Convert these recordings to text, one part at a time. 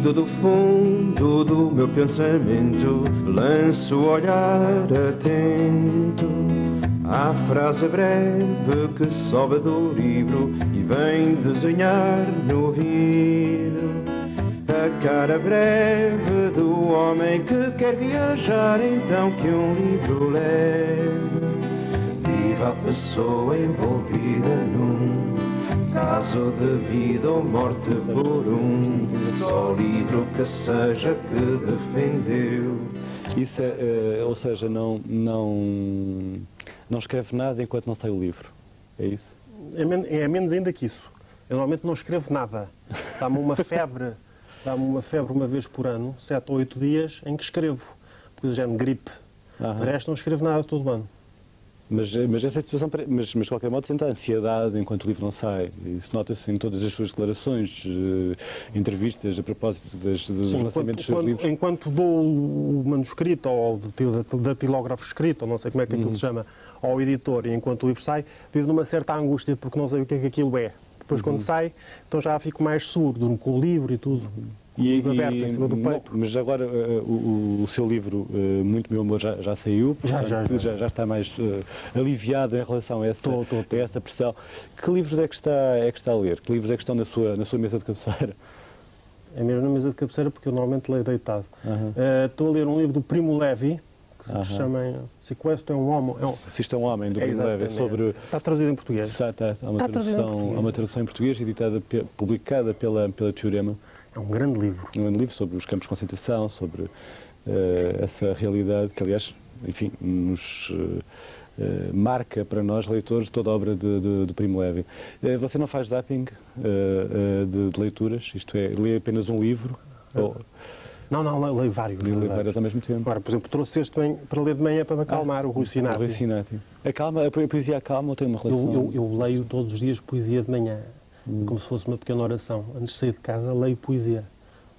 Vindo do fundo do meu pensamento, lanço o olhar atento à frase breve que sobe do livro e vem desenhar no vidro a cara breve do homem que quer viajar, então que um livro leve. Viva a pessoa envolvida num caso de vida ou morte por só livro que seja que defendeu. Isso ou seja, não escreve nada enquanto não sai o livro, é isso? É menos ainda que isso. Eu normalmente não escrevo nada. Dá-me uma febre uma vez por ano, 7 ou 8 dias, em que escrevo. Porque já me gripe. De resto não escrevo nada todo o ano. Mas essa situação, mas de qualquer modo sente a ansiedade enquanto o livro não sai. Isso nota-se em todas as suas declarações, entrevistas a propósito dos lançamentos dos seus livros. Enquanto dou o manuscrito, ou datilógrafo escrito, ou não sei como é que aquilo se chama, ao editor, e enquanto o livro sai, vivo numa certa angústia porque não sei o que é que aquilo é. Depois quando sai, então já fico mais seguro, durmo com o livro e tudo. E aberto em cima do peito. Mas agora o seu livro, Muito Meu Amor, já saiu, já está mais aliviado em relação a essa pressão. Que livros é que está a ler? Que livros é que estão na sua mesa de cabeceira? É mesmo na mesa de cabeceira porque eu normalmente leio deitado. Estou a ler um livro do Primo Levi, que se chama Se Isto é um Homem. Se Isto é um Homem, do Primo Levi. Está traduzido em português. Há uma tradução em português, publicada pela Teorema. É um grande livro. Um grande livro sobre os campos de concentração, sobre essa realidade que, aliás, enfim, nos marca para nós, leitores, toda a obra de Primo Levi. Você não faz zapping de leituras? Isto é, lê apenas um livro? Não, leio vários. Leio vários ao mesmo tempo. Agora, por exemplo, trouxe este para ler de manhã para me acalmar, o Rui Sinati. O Rui Sinati. A poesia acalma ou tem uma relação? Eu leio todos os dias poesia de manhã. Como se fosse uma pequena oração. Antes de sair de casa, leio poesia.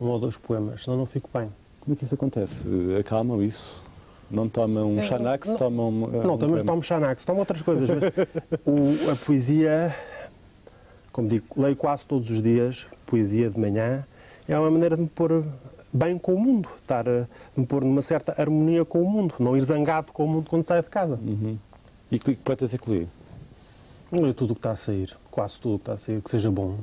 1 ou 2 poemas, senão não fico bem. Como é que isso acontece? Acalmam isso? Não tomam um Xanax? Não, também não tomo Xanax, tomo outras coisas. Mas a poesia, como digo, leio quase todos os dias, poesia de manhã, é uma maneira de me pôr bem com o mundo, de me pôr numa certa harmonia com o mundo, não ir zangado com o mundo quando saio de casa. E que poetas é que lê? Leio tudo o que está a sair, quase tudo o que está a sair, que seja bom.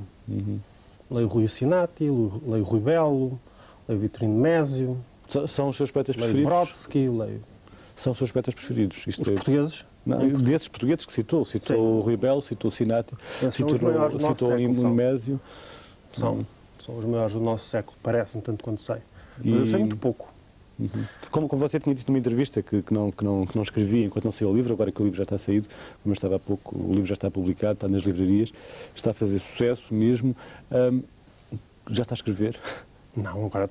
Leio Rui Sinati, leio Rui Belo, leio Vitorino Mésio. São os seus poetas preferidos? Leio Brodsky, leio... São os seus poetas preferidos? Os portugueses? Não, desses portugueses que citou o Rui Belo, citou o Sinati, citou o Mésio. São os maiores do nosso século, parece-me, tanto quanto sei. Mas eu sei muito pouco. Como você tinha dito numa entrevista que não escrevia enquanto não saiu o livro, agora que o livro já está saído, como eu estava há pouco, o livro já está publicado, está nas livrarias, está a fazer sucesso mesmo. Já está a escrever? Não, agora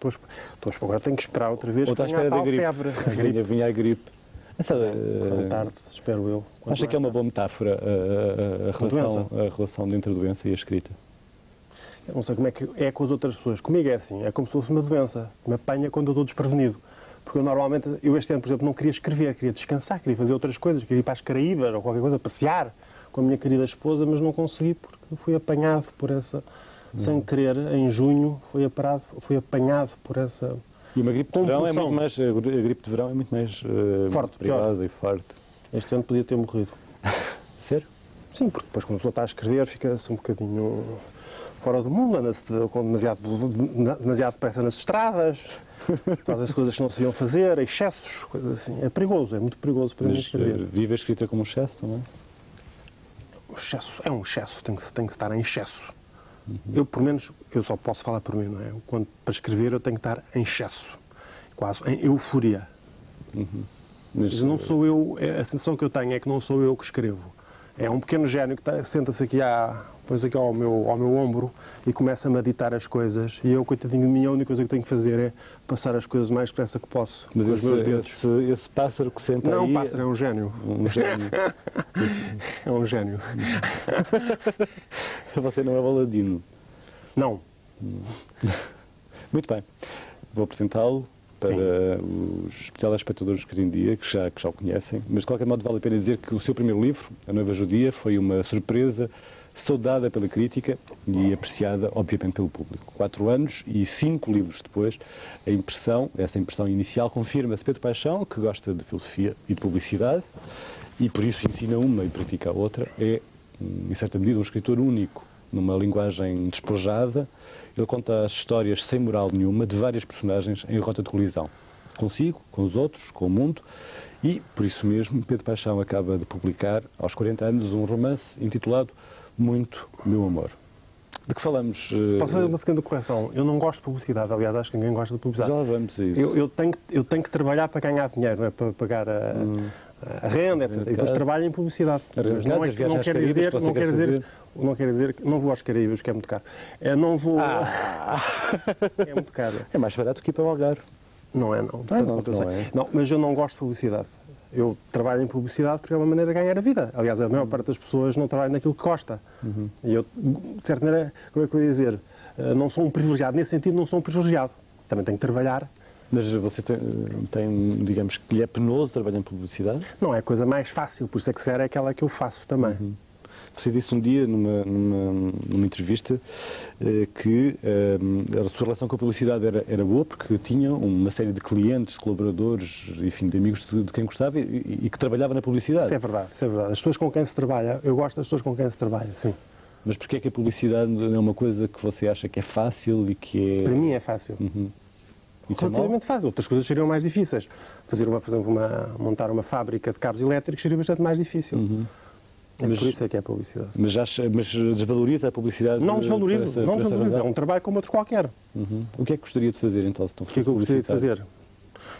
agora tenho que esperar outra vez. Ou está à espera da gripe? Febre. Vinha a gripe. Tarde, espero eu. Acha que é uma boa metáfora a relação entre a doença e a escrita? Eu não sei como é com as outras pessoas. Comigo é assim, é como se fosse uma doença que me apanha quando eu estou desprevenido. Porque eu normalmente, este ano, por exemplo, não queria escrever, queria descansar, queria fazer outras coisas, queria ir para as Caraíbas ou qualquer coisa, passear com a minha querida esposa, mas não consegui porque fui apanhado por essa, sem querer, em junho, fui apanhado por essa... E uma gripe de verão é muito mais, a gripe de verão é muito mais forte, perigosa e forte. Este ano podia ter morrido. Sério? Sim, porque depois quando a pessoa está a escrever fica-se um bocadinho fora do mundo, anda-se com demasiado depressa nas estradas, faz-se coisas que não se iam fazer, excessos, coisas assim. É perigoso, é muito perigoso para mim escrever. Vive a escrita como um excesso também? O excesso é um excesso, tem que estar em excesso. Eu, por menos, eu só posso falar por mim, não é? Para escrever eu tenho que estar em excesso, quase em euforia. Mas não sou eu, a sensação que eu tenho é que não sou eu que escrevo. É um pequeno gênio que senta-se aqui, põe-se aqui ao meu ombro e começa-me a ditar as coisas. E eu, coitadinho de mim, a única coisa que tenho que fazer é passar as coisas o mais depressa que posso. Mas esse pássaro que senta aí... Não, um pássaro, é um gênio. Um gênio. É um gênio. Você não é Baladino? Não. Muito bem. Vou apresentá-lo para os telespectadores que hoje em dia, que já o conhecem, mas de qualquer modo vale a pena dizer que o seu primeiro livro, A Noiva Judia, foi uma surpresa saudada pela crítica e apreciada, obviamente, pelo público. 4 anos e 5 livros depois, essa impressão inicial confirma-se. Pedro Paixão, que gosta de filosofia e de publicidade, e por isso ensina uma e pratica a outra, é, em certa medida, um escritor único, numa linguagem despojada. Ele conta as histórias sem moral nenhuma de várias personagens em rota de colisão. Consigo, com os outros, com o mundo. E, por isso mesmo, Pedro Paixão acaba de publicar, aos 40 anos, um romance intitulado Muito Meu Amor. De que falamos? Posso fazer uma pequena correção? Eu não gosto de publicidade, aliás, acho que ninguém gosta de publicidade. Já lá vamos a isso. Eu tenho que trabalhar para ganhar dinheiro, não é? Para pagar a renda, etc. E depois trabalho em publicidade. Mas não quer dizer que não vou aos Caraíbas, que é muito caro. Não vou. É muito caro. É mais barato que ir para o Algarve. Não é, não. Não, mas eu não gosto de publicidade. Eu trabalho em publicidade porque é uma maneira de ganhar a vida. Aliás, a maior parte das pessoas não trabalha naquilo que gosta. E eu, de certa maneira, como é que eu ia dizer? Não sou um privilegiado. Nesse sentido, não sou um privilegiado. Também tenho que trabalhar. Mas você tem, digamos, que lhe é penoso trabalhar em publicidade? Não, é a coisa mais fácil. Por isso é que se calhar é aquela que eu faço também. Você disse um dia, numa entrevista, que a sua relação com a publicidade era boa porque tinha uma série de clientes, colaboradores, enfim, de amigos de quem gostava e que trabalhava na publicidade. Isso é verdade, isso é verdade. As pessoas com quem se trabalha, eu gosto das pessoas com quem se trabalha, sim. Mas porquê é que a publicidade é uma coisa que você acha que é fácil e que é... Para mim é fácil. Relativamente fácil. Outras coisas seriam mais difíceis. Montar uma fábrica de cabos elétricos seria bastante mais difícil. Por isso é que é a publicidade. Mas desvaloriza a publicidade? Não desvalorizo, não desvalorizo. É um trabalho como outro qualquer. O que é que gostaria de fazer, então? O que é que eu gostaria de fazer?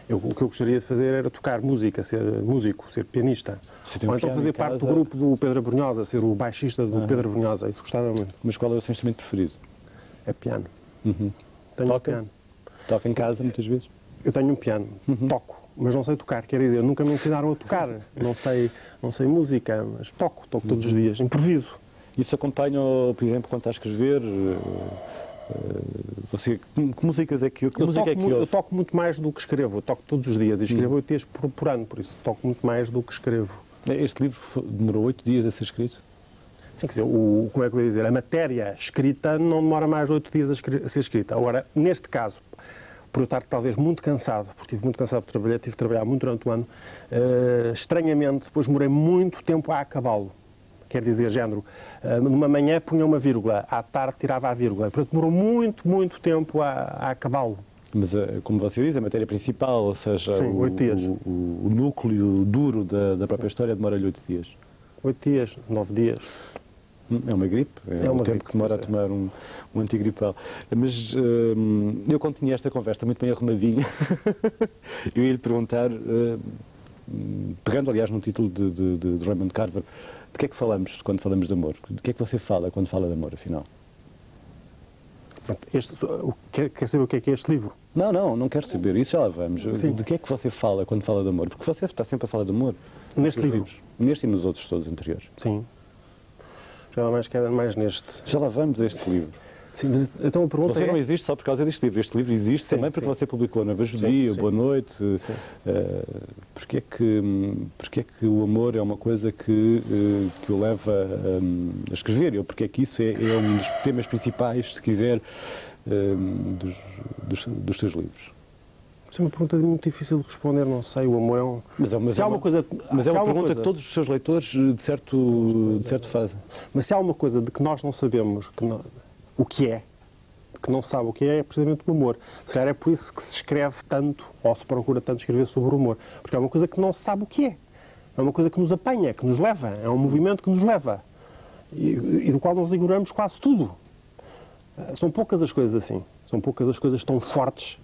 O que eu gostaria de fazer era tocar música, ser músico, ser pianista. Ou então fazer parte do grupo do Pedro Abrunhosa, ser o baixista do Pedro Abrunhosa. Isso gostava muito. Mas qual é o seu instrumento preferido? É piano. Tenho um piano. Toca em casa, muitas vezes? Eu tenho um piano. Toco. Mas não sei tocar, quer dizer, nunca me ensinaram a tocar. Não sei música, mas toco todos os dias, improviso. Isso acompanha, por exemplo, quando está a escrever? Você, que músicas é que ouve? Eu toco muito mais do que escrevo. Eu toco todos os dias e escrevo 8 dias por ano, por isso toco muito mais do que escrevo. Este livro demorou 8 dias a ser escrito? Sim, quer dizer, como é que eu ia dizer? A matéria escrita não demora mais de 8 dias a ser escrita. Agora, neste caso, por eu estar talvez muito cansado, porque estive muito cansado por trabalhar, tive de trabalhar muito durante o ano, estranhamente, depois demorei muito tempo a acabá-lo. Quer dizer, género, numa manhã punha uma vírgula, à tarde tirava a vírgula. Portanto, demorou muito tempo a acabá-lo. Mas, como você diz, a matéria principal, ou seja, sim, 8 dias. O núcleo duro da própria história demora-lhe 8 dias. 8 dias, 9 dias. É uma gripe, é um tempo que demora a tomar um antigripal. Mas eu, quando tinha esta conversa muito bem arrumadinha, eu ia lhe perguntar, pegando aliás no título de Raymond Carver, de que é que falamos quando falamos de amor? De que é que você fala quando fala de amor, afinal? Quer saber o que é este livro? Não quero saber, isso já lá vamos. Sim. De que é que você fala quando fala de amor? Porque você está sempre a falar de amor. Neste livro? Neste e nos outros todos anteriores. Sim. Já mais neste. Já lá vamos a este livro. Sim, mas então a pergunta você não existe só por causa deste livro. Este livro existe também porque você publicou na Vajudia, Boa Noite. Porquê é que o amor é uma coisa que o leva a escrever? Ou porquê é que isso é um dos temas principais, se quiser, dos seus livros? Isso é uma pergunta muito difícil de responder, não sei. O amor é um... Mas é uma pergunta que todos os seus leitores, de certo fazem. Mas se há uma coisa de que nós não sabemos o que é, que não sabe o que é precisamente o amor. Se calhar é por isso que se escreve tanto, ou se procura tanto escrever sobre o amor. Porque é uma coisa que não se sabe o que é. É uma coisa que nos apanha, que nos leva. É um movimento que nos leva. E do qual nós ignoramos quase tudo. São poucas as coisas assim. São poucas as coisas tão fortes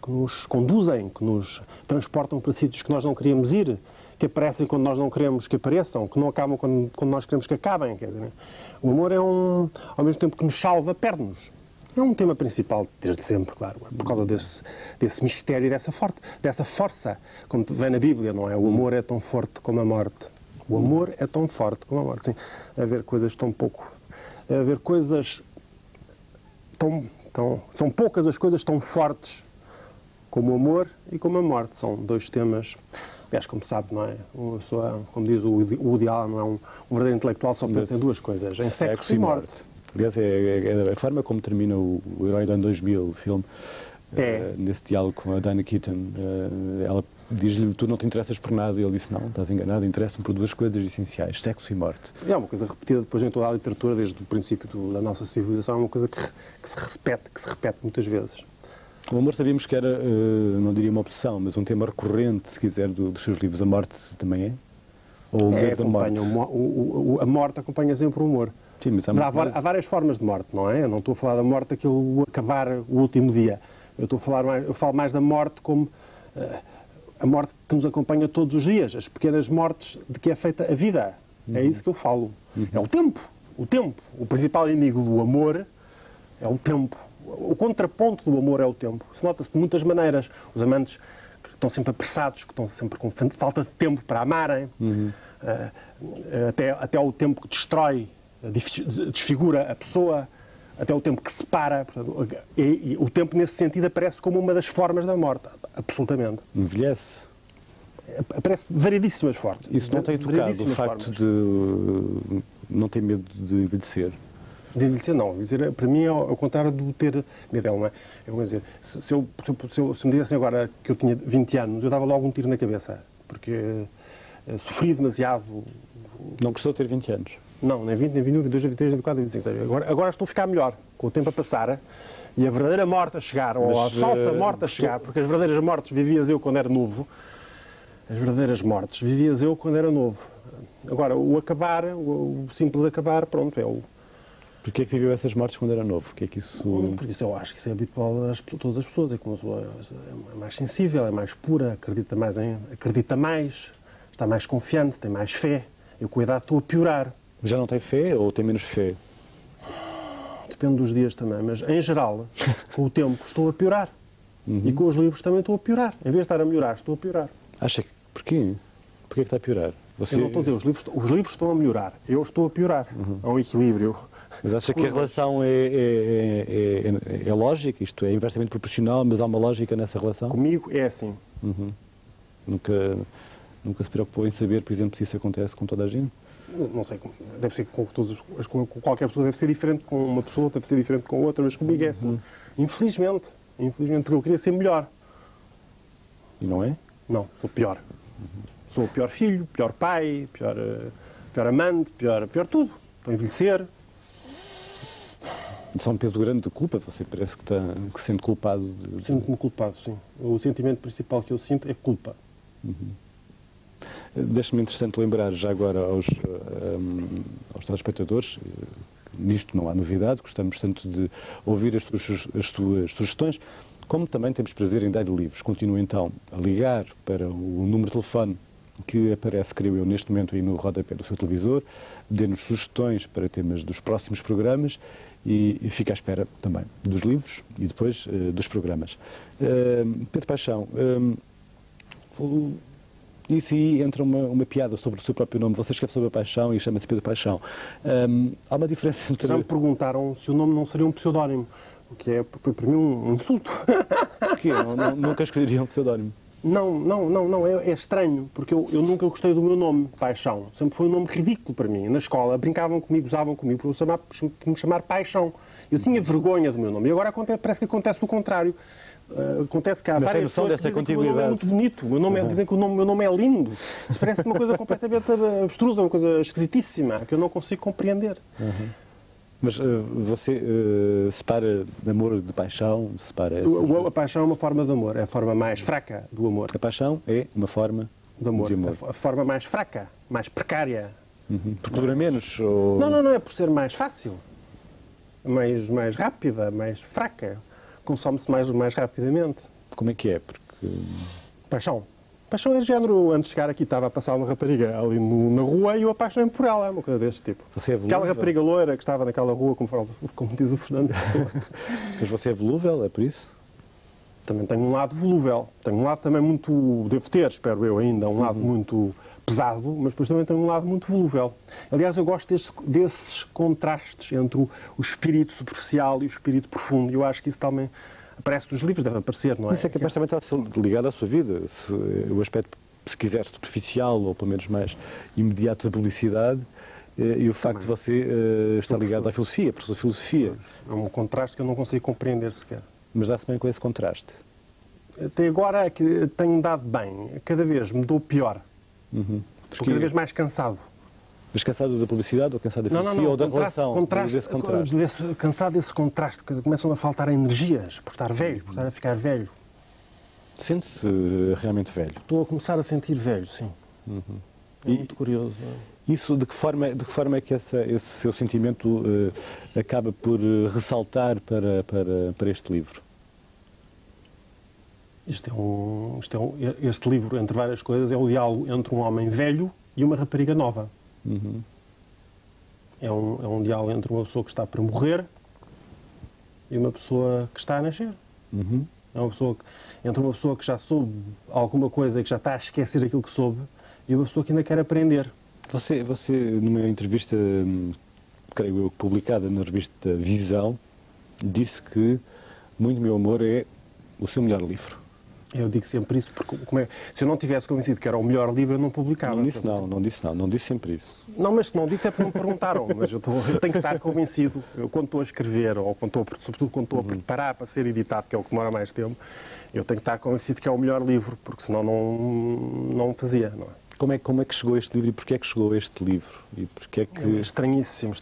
que nos conduzem, que nos transportam para sítios que nós não queríamos ir, que aparecem quando nós não queremos que apareçam, que não acabam quando nós queremos que acabem. Quer dizer, o amor é ao mesmo tempo que nos salva, perde-nos. É um tema principal desde sempre, claro, por causa desse mistério e dessa força, como vem na Bíblia, não é? O amor é tão forte como a morte. O amor é tão forte como a morte. Sim, haver coisas tão pouco... Haver coisas são poucas as coisas tão fortes como o amor e como a morte. São dois temas Aliás, como sabe, não é? Uma pessoa, como diz o Woody Allen, não é um verdadeiro intelectual, só pensa em duas coisas, em sexo e morte. Aliás, é a forma como termina o Herói do Ano 2000, o filme, nesse diálogo com a Diane Keaton. Ela diz-lhe, tu não te interessas por nada, e ele disse, não, estás enganado, interessa-me por duas coisas essenciais, sexo e morte. É uma coisa repetida depois em toda a literatura, desde o princípio da nossa civilização, é uma coisa que se repete muitas vezes. O amor sabíamos que era, não diria uma obsessão, mas um tema recorrente, se quiser, dos seus livros. A morte também é? Ou o medo da morte? A morte acompanha sempre o humor. Sim, mas há várias formas de morte, não é? Eu não estou a falar da morte daquele acabar o último dia. Eu falo mais da morte como a morte que nos acompanha todos os dias, as pequenas mortes de que é feita a vida. É isso que eu falo. É o tempo. O tempo. O principal inimigo do amor é o tempo. O contraponto do amor é o tempo. Isso nota-se de muitas maneiras. Os amantes que estão sempre apressados, que estão sempre com falta de tempo para amarem, até o tempo que destrói, desfigura a pessoa, até o tempo que separa. Portanto, e o tempo, nesse sentido, aparece como uma das formas da morte. Absolutamente. Envelhece? Aparece variedíssimas formas. Isso não tem tocado, o facto de não ter medo de envelhecer? De envelhecer, não. Envelhecer, para mim, é ao contrário do ter medo. Não é? Eu vou dizer, se me dissessem agora que eu tinha 20 anos, eu dava logo um tiro na cabeça. Porque sofri demasiado. Não gostou de ter 20 anos? Não, nem 20, nem 21, 22, 23, 24, 25. Agora estou a ficar melhor, com o tempo a passar, e a verdadeira morte a chegar, ou a falsa morte a chegar, porque as verdadeiras mortes vivias eu quando era novo. As verdadeiras mortes vivias eu quando era novo. Agora, o acabar, o simples acabar, pronto, é o... Porquê é que viveu essas mortes quando era novo? Que é que isso... Porque isso eu acho que isso é habitual a todas as pessoas. É que uma pessoa é mais sensível, é mais pura, acredita mais, está mais confiante, tem mais fé. Eu com a idade estou a piorar. Já não tem fé ou tem menos fé? Depende dos dias também, mas em geral, com o tempo estou a piorar. E com os livros também estou a piorar. Em vez de estar a melhorar, estou a piorar. Acha que... Porquê? Porquê é que está a piorar? Eu não estou a dizer, os livros estão a melhorar. Eu estou a piorar. Há um equilíbrio. Mas acha que a relação é lógica? Isto é inversamente proporcional, mas há uma lógica nessa relação? Comigo é assim. Nunca se preocupou em saber, por exemplo, se isso acontece com toda a gente? Não sei, deve ser com qualquer pessoa deve ser diferente, com uma pessoa deve ser diferente com outra, mas comigo é assim. Infelizmente, porque eu queria ser melhor. E não é? Não, sou pior. Sou o pior filho, pior pai, pior amante, pior tudo. Estou a envelhecer. Isso é um peso grande de culpa? Você parece que se sente culpado? Sinto-me culpado, sim. O sentimento principal que eu sinto é culpa. Deixa-me interessante lembrar já agora aos telespectadores, nisto não há novidade, gostamos tanto de ouvir as suas sugestões, como também temos prazer em dar-lhe livros. Continuo então a ligar para o número de telefone que aparece, creio eu, neste momento aí no rodapé do seu televisor, dê-nos sugestões para temas dos próximos programas e fica à espera também dos livros e depois dos programas. Pedro Paixão, isso aí entra uma piada sobre o seu próprio nome. Você escreve sobre a paixão e chama-se Pedro Paixão. Há uma diferença entre... Já me perguntaram se o nome não seria um pseudónimo, o que foi para mim um insulto. Porquê? Nunca escolheria um pseudónimo? Não, é estranho, porque eu nunca gostei do meu nome, Paixão. Sempre foi um nome ridículo para mim. Na escola brincavam comigo, usavam comigo por me chamar Paixão. Eu tinha vergonha do meu nome. E agora parece que acontece o contrário. Acontece que há várias pessoas que dizem que o meu nome é muito bonito. Dizem que o meu nome é lindo. Isso parece uma coisa completamente abstrusa, uma coisa esquisitíssima, que eu não consigo compreender. Mas você separa de amor de paixão? A paixão é uma forma de amor, é a forma mais fraca do amor. A paixão é uma forma de amor. A forma mais fraca, mais precária. Porque dura menos? Ou... Não, é por ser mais fácil, mais rápida, mais fraca. Consome-se mais rapidamente. Como é que é? Porque... Paixão é de género, antes de chegar aqui estava a passar uma rapariga ali na rua e eu apaixonei-me por ela, é uma coisa deste tipo. Você é volúvel? Aquela rapariga loira que estava naquela rua, como diz o Fernando. Mas você é volúvel, é por isso? Também tenho um lado volúvel. Tenho um lado também muito, devo ter, espero eu ainda, um lado muito pesado, mas depois também tenho um lado muito volúvel. Aliás, eu gosto desses contrastes entre o espírito superficial e o espírito profundo. Eu acho que isso também aparece nos livros, deve aparecer, não é? Isso é capaz também de estar ligado à sua vida. O aspecto se quiser, superficial ou pelo menos mais imediato da publicidade, e o facto de você estar ligado à filosofia, professor de filosofia. É um contraste que eu não consigo compreender sequer. Mas dá-se bem com esse contraste. Até agora é que tenho dado bem. Cada vez me dou pior. Estou cada vez mais cansado. Mas cansado da publicidade ou cansado da filosofia ou da relação desse contraste? Cansado desse contraste. Começam a faltar energias por estar velho, por estar a ficar velho. Sente-se realmente velho? Estou a começar a sentir velho, sim. É muito curioso. Isso, de que forma é que esse seu sentimento acaba por ressaltar para este livro? Este livro, entre várias coisas, é o diálogo entre um homem velho e uma rapariga nova. É um diálogo entre uma pessoa que está para morrer e uma pessoa que está a nascer. É entre uma pessoa que já soube alguma coisa e que já está a esquecer aquilo que soube e uma pessoa que ainda quer aprender. Você numa entrevista, creio eu, publicada na revista Visão, disse que Muito Meu Amor é o seu melhor livro. Eu digo sempre isso porque se eu não tivesse convencido que era o melhor livro, eu não publicava. Não disse sempre isso. Não, mas se não disse é porque não me perguntaram. Mas eu tenho que estar convencido. Eu, quando estou a escrever, ou sobretudo quando estou a preparar para ser editado, que é o que demora mais tempo, eu tenho que estar convencido que é o melhor livro, porque senão não fazia. Não é? Como é que chegou este livro e porquê é que chegou este livro? E porquê é que... Estranhíssimo.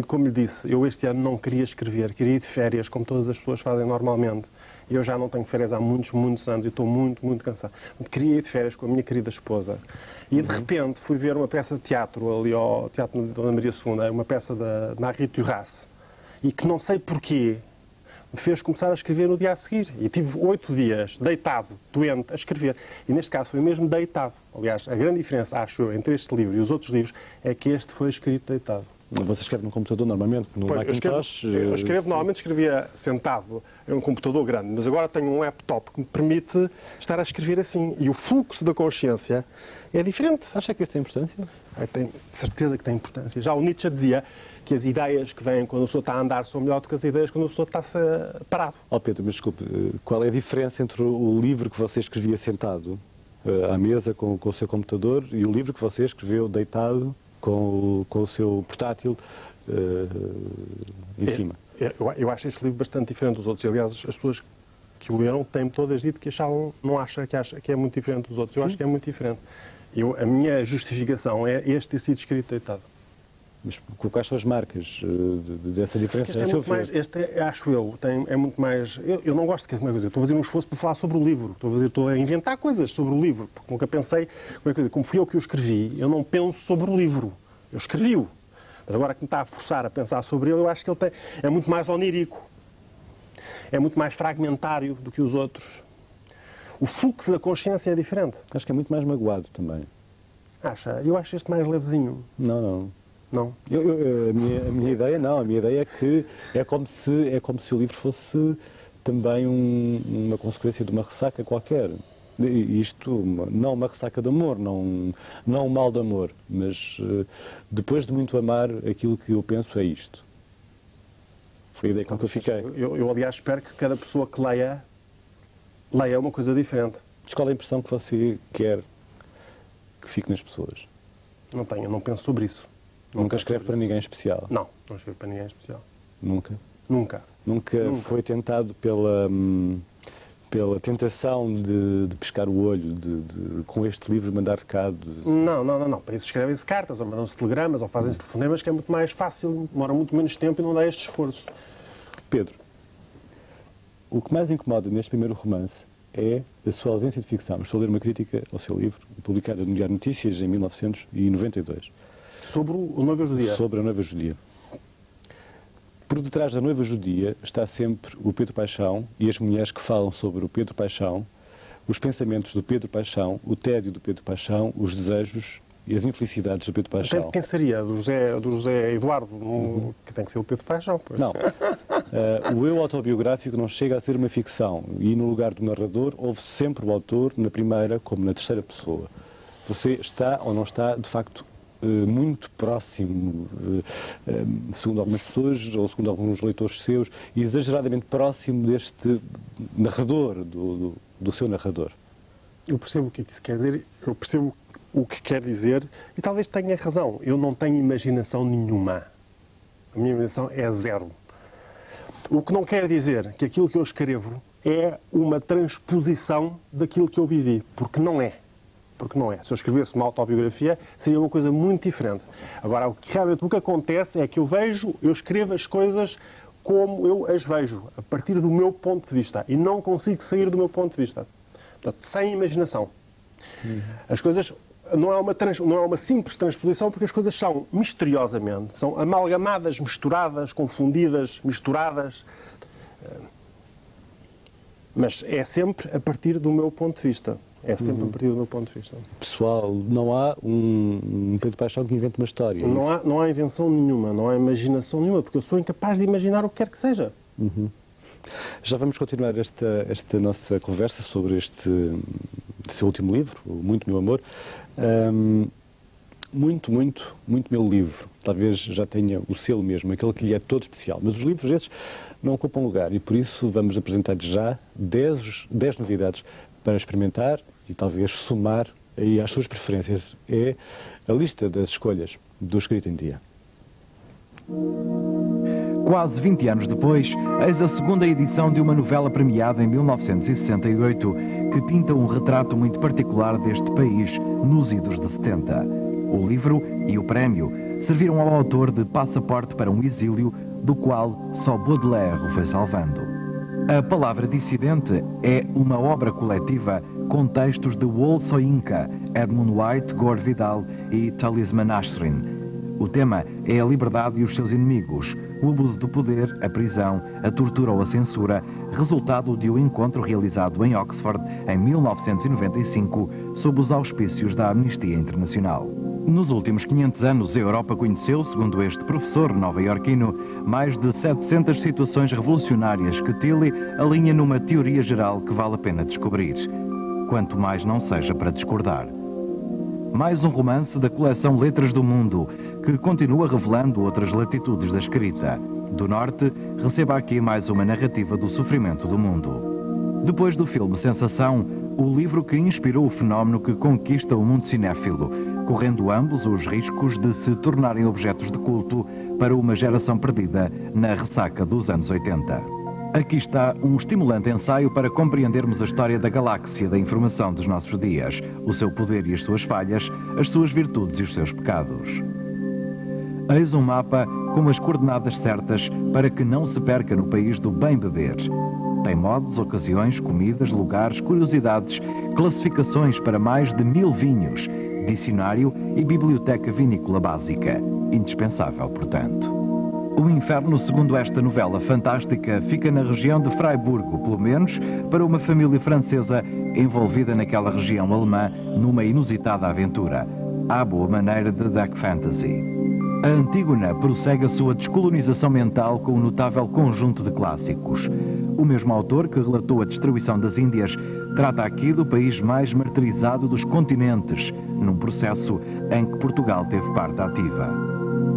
Como lhe disse, eu este ano não queria escrever, queria ir de férias, como todas as pessoas fazem normalmente. Eu já não tenho férias há muitos anos e estou muito cansado. Queria ir de férias com a minha querida esposa. E de repente fui ver uma peça de teatro ali ao Teatro Dona Maria II, uma peça da Marguerite Duras, e que não sei porquê me fez começar a escrever no dia a seguir. E tive 8 dias deitado, doente, a escrever. E neste caso foi mesmo deitado. Aliás, a grande diferença, acho eu, entre este livro e os outros livros é que este foi escrito deitado. Você escreve no computador normalmente, no Macintosh? Normalmente escrevia sentado em um computador grande, mas agora tenho um laptop que me permite estar a escrever assim. E o fluxo da consciência é diferente. Acha que isso tem importância? Tenho certeza que tem importância. Já o Nietzsche dizia que as ideias que vêm quando a pessoa está a andar são melhor do que as ideias quando a pessoa está parado. Pedro, mas desculpe, qual é a diferença entre o livro que você escrevia sentado à mesa com o seu computador e o livro que você escreveu deitado com o seu portátil em cima? Eu acho este livro bastante diferente dos outros. Aliás, as pessoas que o leram têm todas dito que não acham que é muito diferente dos outros. Eu acho que é muito diferente. A minha justificação é este ter sido escrito deitado. Mas quais são as marcas dessa diferença? Acho eu, é muito mais... Eu não gosto de... Estou a fazer um esforço para falar sobre o livro. Estou a inventar coisas sobre o livro. Porque nunca pensei... Como fui eu que o escrevi, eu não penso sobre o livro. Eu escrevi-o. Mas agora que me está a forçar a pensar sobre ele, eu acho que ele é muito mais onírico. É muito mais fragmentário do que os outros. O fluxo da consciência é diferente. Acho que é muito mais magoado também. Acha? Eu acho este mais levezinho. Não. Não? A minha ideia não. A minha ideia é que é como se o livro fosse também uma consequência de uma ressaca qualquer. Isto, não uma ressaca de amor, não um mal de amor, mas depois de muito amar, aquilo que eu penso é isto. Foi a ideia com que eu fiquei. Eu, aliás, espero que cada pessoa que leia uma coisa diferente. Mas qual é a impressão que você quer que fique nas pessoas? Não tenho, eu não penso sobre isso. Nunca escreve para ninguém especial? Não escrevo para ninguém especial. Nunca? Nunca. Nunca foi tentado pela tentação de pescar o olho, com este livro mandar recados? Não. Para isso escrevem-se cartas, ou mandam-se telegramas, ou fazem-se telefonemas, que é muito mais fácil, demora muito menos tempo e não dá este esforço. Pedro, o que mais incomoda neste primeiro romance é a sua ausência de ficção. Estou a ler uma crítica ao seu livro, publicada no Diário de Notícias em 1992. Sobre o Noiva Judia? Sobre a Noiva Judia. Por detrás da Noiva Judia está sempre o Pedro Paixão e as mulheres que falam sobre o Pedro Paixão, os pensamentos do Pedro Paixão, o tédio do Pedro Paixão, os desejos e as infelicidades do Pedro Paixão. Até de quem seria? Do José Eduardo, que tem que ser o Pedro Paixão. Pois. Não. O eu autobiográfico não chega a ser uma ficção e no lugar do narrador houve sempre o autor na primeira como na terceira pessoa. Você está ou não está, de facto, muito próximo, segundo algumas pessoas, ou segundo alguns leitores seus, exageradamente próximo deste narrador, do seu narrador. Eu percebo o que é que isso quer dizer, eu percebo o que quer dizer e talvez tenha razão. Eu não tenho imaginação nenhuma. A minha imaginação é zero. O que não quer dizer que aquilo que eu escrevo é uma transposição daquilo que eu vivi, porque não é. Porque não é. Se eu escrevesse uma autobiografia, seria uma coisa muito diferente. Agora, realmente o que acontece é que eu escrevo as coisas como eu as vejo, a partir do meu ponto de vista, e não consigo sair do meu ponto de vista. Portanto, sem imaginação. As coisas não é uma simples transposição, porque as coisas são misteriosamente, são amalgamadas, misturadas, confundidas, misturadas. Mas é sempre a partir do meu ponto de vista. É sempre a partir do meu ponto de vista. Pessoal, não há um Pedro Paixão que invente uma história. Não há invenção nenhuma, não há imaginação nenhuma, porque eu sou incapaz de imaginar o que quer que seja. Já vamos continuar esta nossa conversa sobre este seu último livro, o Muito Meu Amor. Muito meu livro. Talvez já tenha o selo mesmo, aquele que lhe é todo especial. Mas os livros esses não ocupam lugar e por isso vamos apresentar já 10 novidades para experimentar e talvez somar aí às suas preferências. É a lista das escolhas do Escrito em Dia. Quase 20 anos depois, eis a segunda edição de uma novela premiada em 1968 que pinta um retrato muito particular deste país nos idos de 70. O livro e o prémio serviram ao autor de passaporte para um exílio do qual só Baudelaire o foi salvando. A palavra dissidente é uma obra coletiva com textos de Wole Soyinka, Edmund White, Gore Vidal e Talisman Ashrin. O tema é a liberdade e os seus inimigos, o abuso do poder, a prisão, a tortura ou a censura, resultado de um encontro realizado em Oxford em 1995, sob os auspícios da Amnistia Internacional. Nos últimos 500 anos, a Europa conheceu, segundo este professor nova-iorquino, mais de 700 situações revolucionárias que Tilly alinha numa teoria geral que vale a pena descobrir, quanto mais não seja para discordar. Mais um romance da coleção Letras do Mundo, que continua revelando outras latitudes da escrita. Do Norte, receba aqui mais uma narrativa do sofrimento do mundo. Depois do filme Sensação, o livro que inspirou o fenómeno que conquista o mundo cinéfilo, correndo ambos os riscos de se tornarem objetos de culto para uma geração perdida na ressaca dos anos 80. Aqui está um estimulante ensaio para compreendermos a história da galáxia da informação dos nossos dias, o seu poder e as suas falhas, as suas virtudes e os seus pecados. Eis um mapa com as coordenadas certas para que não se perca no país do bem beber. Tem modos, ocasiões, comidas, lugares, curiosidades, classificações para mais de 1000 vinhos, dicionário e biblioteca vinícola básica. Indispensável, portanto. O inferno, segundo esta novela fantástica, fica na região de Freiburgo, pelo menos para uma família francesa envolvida naquela região alemã numa inusitada aventura, à boa maneira de dark fantasy. A Antígona prossegue a sua descolonização mental com um notável conjunto de clássicos. O mesmo autor que relatou a destruição das Índias trata aqui do país mais martirizado dos continentes, num processo em que Portugal teve parte ativa.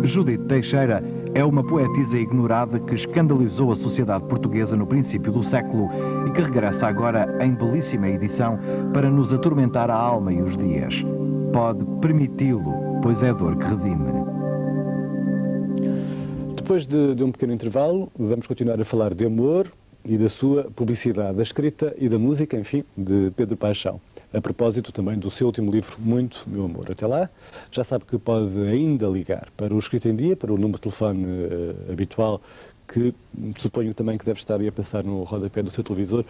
Judite Teixeira é uma poetisa ignorada que escandalizou a sociedade portuguesa no princípio do século e que regressa agora em belíssima edição para nos atormentar a alma e os dias. Pode permiti-lo, pois é a dor que redime. Depois de um pequeno intervalo, vamos continuar a falar de amor e da sua publicidade, da escrita e da música, enfim, de Pedro Paixão. A propósito também do seu último livro, Muito Meu Amor. Até lá, já sabe que pode ainda ligar para o Escrito em Dia, para o número de telefone habitual, que suponho também que deve estar aí a passar no rodapé do seu televisor.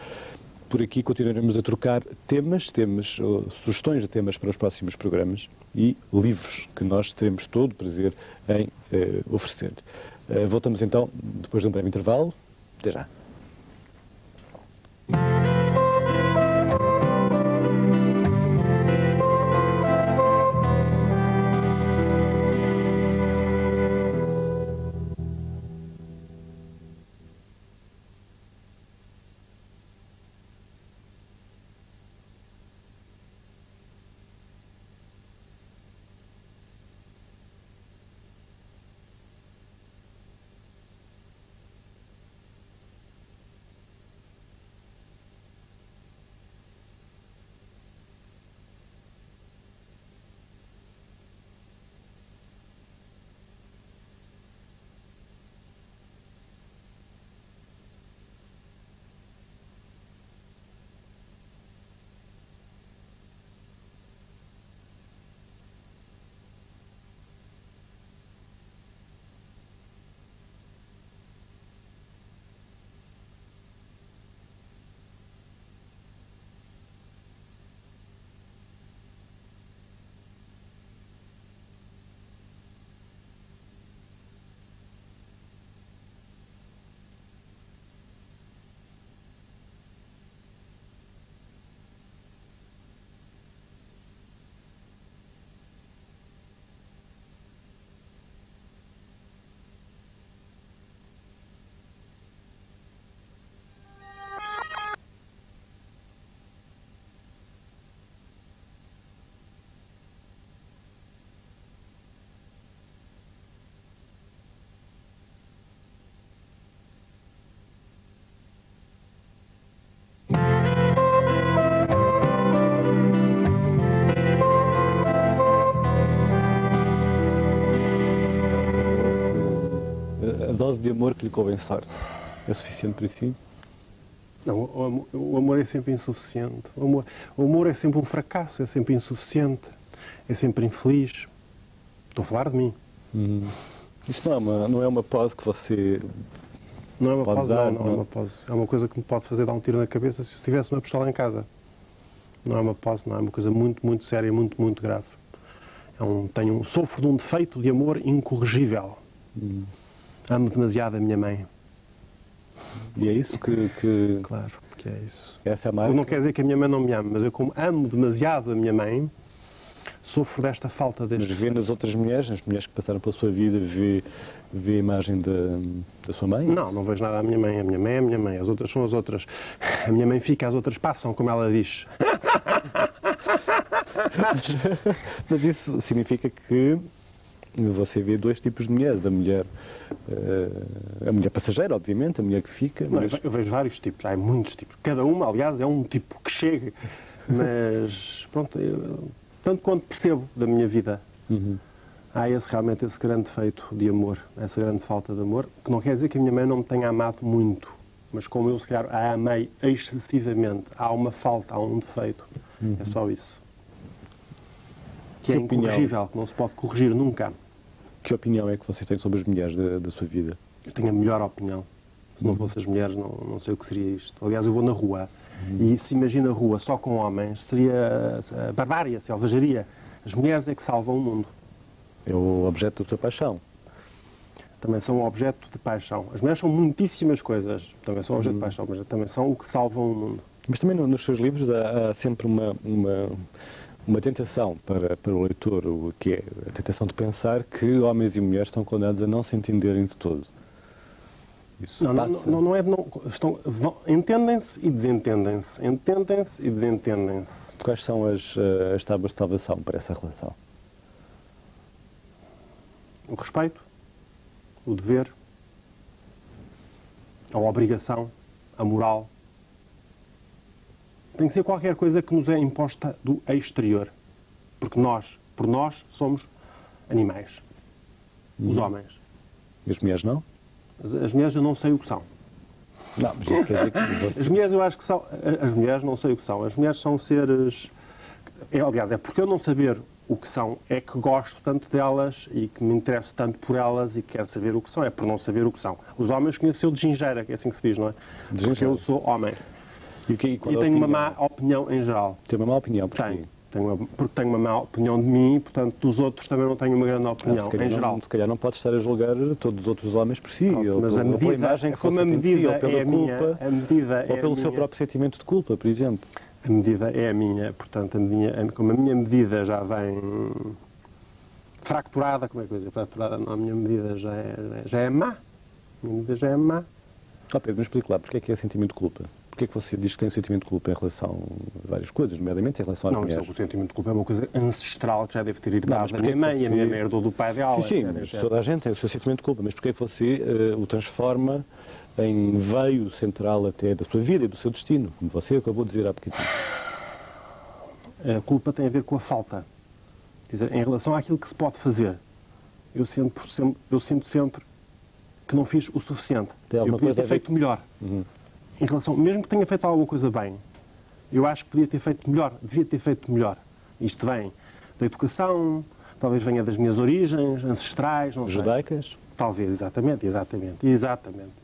Por aqui continuaremos a trocar temas, sugestões de temas para os próximos programas e livros que nós teremos todo o prazer em oferecer. Voltamos então, depois de um breve intervalo. Até já. dose de amor que lhe convencer é suficiente para si? Não, o amor é sempre insuficiente. O amor é sempre um fracasso, é sempre insuficiente, é sempre infeliz. Estou a falar de mim. Isso não é uma pose que você Não é uma pode pose, dar, não é uma pose. É uma coisa que me pode fazer dar um tiro na cabeça se tivesse uma pistola em casa. Não é uma pose, não é uma coisa muito, muito séria, muito, muito grave. Sofro de um defeito de amor incorrigível. Amo demasiado a minha mãe. E é isso que Claro, que é isso. essa é a marca? Não quer dizer que a minha mãe não me ame, mas eu, como amo demasiado a minha mãe, sofro desta falta deste... Mas vê nas outras mulheres, nas mulheres que passaram pela sua vida, vê a imagem da sua mãe? Não vejo nada à minha mãe. A minha mãe é a minha mãe, as outras são as outras. A minha mãe fica, as outras passam, como ela diz. Mas isso significa que você vê dois tipos de mulheres. A mulher passageira, obviamente, a mulher que fica. Não, Mas... eu vejo vários tipos, há muitos tipos. Cada uma, aliás, é um tipo que chega. Mas, pronto, tanto quanto percebo da minha vida, há realmente esse grande defeito de amor, essa grande falta de amor, que não quer dizer que a minha mãe não me tenha amado muito, mas como eu, se calhar, a amei excessivamente, há uma falta, há um defeito. É só isso. Que é incorrigível, que não se pode corrigir nunca. Que opinião é que você tem sobre as mulheres da sua vida? Eu tenho a melhor opinião. Se não fossem as mulheres, não sei o que seria isto. Aliás, eu vou na rua e se imagina a rua só com homens, seria barbárie, selvageria. As mulheres é que salvam o mundo. É o objeto da sua paixão. Também são um objeto de paixão. As mulheres são muitíssimas coisas. Também são um objeto de paixão, mas também são o que salvam o mundo. Mas também nos seus livros há sempre uma tentação para o leitor, que é a tentação de pensar que homens e mulheres estão condenados a não se entenderem de todo. Isso não é... Entendem-se e desentendem-se. Entendem-se e desentendem-se. Quais são as tábuas de salvação para essa relação? O respeito, o dever, a obrigação, a moral. Tem que ser qualquer coisa que nos é imposta do exterior. Porque por nós, somos animais. Os homens. E as mulheres não? As mulheres eu não sei o que são. Não, mas isso quer dizer que você... As mulheres eu acho que são... As mulheres não sei o que são. As mulheres são seres... Aliás, é porque eu não saber o que são, é que gosto tanto delas e que me interesso tanto por elas e quero saber o que são. É por não saber o que são. Os homens conhecem de gingeira, que é assim que se diz, não é? Porque eu sou homem. E tenho uma má opinião em geral. Tem uma má opinião, porquê? Porque tenho uma má opinião de mim, portanto, dos outros também não tenho uma grande opinião, em geral. Se calhar não pode estar a julgar todos os outros homens por si, Pronto, ou mas pela imagem que você tem de si, ou pela culpa, ou pelo seu próprio sentimento de culpa, por exemplo. A medida é a minha, portanto, como a minha medida já vem fracturada, como é que eu vou dizer? Fracturada, não, a minha medida já é má. A minha medida já é má. Pedro, mas explique lá, porque é que é sentimento de culpa? Porquê é que você diz que tem um sentimento de culpa em relação a várias coisas, nomeadamente em relação às mulheres? Não, o sentimento de culpa é uma coisa ancestral que já deve ter herdado da minha mãe, a minha mãe herdou do pai dela. Sim, mas toda a gente tem o seu sentimento de culpa, mas porquê é que você o transforma em veio central até da sua vida e do seu destino, como você acabou de dizer há bocadinho? A culpa tem a ver com a falta. Quer dizer, em relação àquilo que se pode fazer, eu sinto sempre que não fiz o suficiente. Eu podia ter feito melhor. Em relação, mesmo que tenha feito alguma coisa bem, eu acho que podia ter feito melhor, devia ter feito melhor. Isto vem da educação, talvez venha das minhas origens ancestrais, não sei. Judaicas? Talvez, exatamente.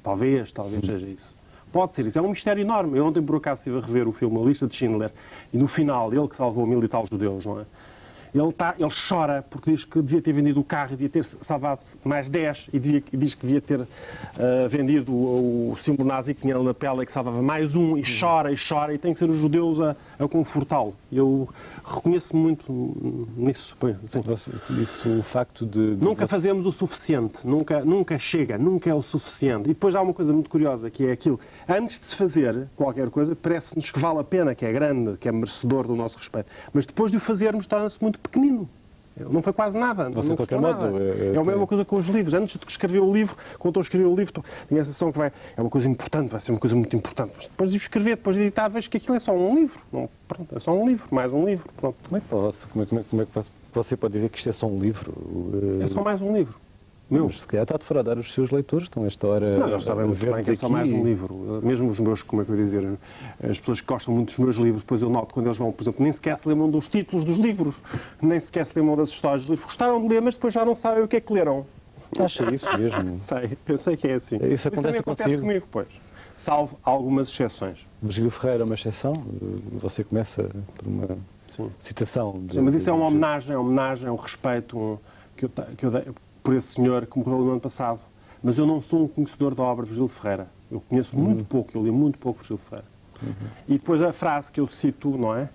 Talvez seja isso. Pode ser isso, é um mistério enorme. Eu ontem, por acaso, estive a rever o filme A Lista de Schindler e no final, ele que salvou 1000 e tal judeus, não é? Ele chora porque diz que devia ter vendido o carro e devia ter salvado mais 10 e diz que devia ter vendido o símbolo nazi que tinha na pele e que salvava mais um e chora e tem que ser os judeus a confortá-lo. Eu reconheço muito nisso. Isso, o facto de nunca fazemos o suficiente, nunca chega, nunca é o suficiente. E depois há uma coisa muito curiosa que é aquilo, antes de se fazer qualquer coisa, parece-nos que vale a pena, que é grande, que é merecedor do nosso respeito. Mas depois de o fazermos torna-se muito pequenino. Não foi quase nada. Você, de qualquer modo, é a mesma coisa com os livros. Antes de escrever o livro, quando estou a escrever o livro, tenho a sensação que é uma coisa importante, vai ser uma coisa muito importante. Mas depois de escrever, depois de editar, vejo que aquilo é só um livro. Não, pronto, é só um livro, mais um livro. Pronto. Como é que você pode dizer que isto é só um livro? É só mais um livro. Meu. Mas se calhar está a defraudar os seus leitores, estão a esta hora Não, eles sabem muito bem que é só mais um livro. Mesmo os meus, como é que eu ia dizer, as pessoas que gostam muito dos meus livros, depois eu noto quando eles vão, por exemplo, nem sequer se lembram dos títulos dos livros, nem sequer se lembram das histórias dos livros. Gostaram de ler, mas depois já não sabem o que é que leram. Acha isso mesmo? Sei, eu sei que é assim. Isso acontece consigo? Comigo, pois. Salvo algumas exceções. Virgílio Ferreira é uma exceção? Você começa por uma citação. Sim, mas isso é uma homenagem, é um respeito que eu dei por esse senhor que morreu no ano passado. Mas eu não sou um conhecedor da obra de Virgílio Ferreira. Eu conheço muito pouco, eu li muito pouco Virgílio Ferreira. E depois a frase que eu cito, não é?